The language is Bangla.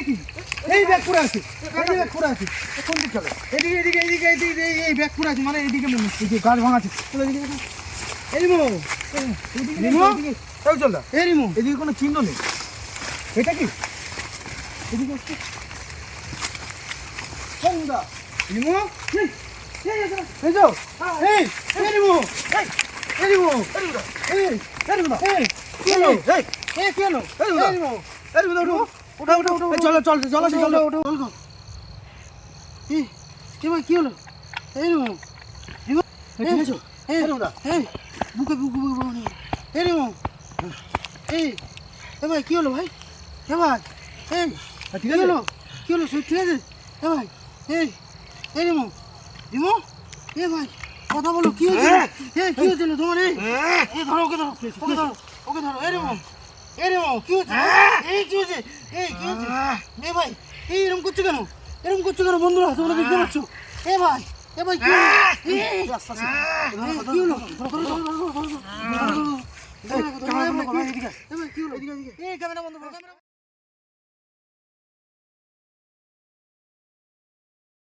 কি এই ব্যাগ পড়ে আছে, এই ব্যাগ পড়ে আছে কোন দিকে চলে এদিকে এদিকে এদিকে এদিকে এই ব্যাগ পড়ে আছে মানে এইদিকে মনে হচ্ছে এই যে গাছ ভাঙাছে চলে এদিকে এই রিমো রিমো এই চল দা এই রিমো এদিকে কোনো চিহ্ন নেই এটা কি এদিকে আসছে বন্ধা রিমো এই যাও এই এই রিমো এই রিমো এই রিমো এই কি হলো এই কি হলো এই রিমো এই রিমো ওঠো ওঠো ওঠো চলো চল চলো চলো ওঠো ওঠো এই কি ভাই কি হলো এই রিমো রিমো ঠিক আছো এই রিমো এই বুকে বুকে বুকে এই রিমো এই ভাই কি হলো ভাই এ ভাই এই ঠিক আছে কি হলো সব ঠিক আছে এ ভাই এই রিমো রিমো এ ভাই কথা বলো কি হয়েছে কি হয়েছিল তোমার এই ধরো ওকে ধরো ওকে ধরো এই রিমো কি হয়েছে এই কি হয়েছে কি হয়েছে এ ভাই এরকম করছো কেন বন্ধুরা তোমরা দেখতে পাচ্ছ এ ভাই কি হলো কি হলো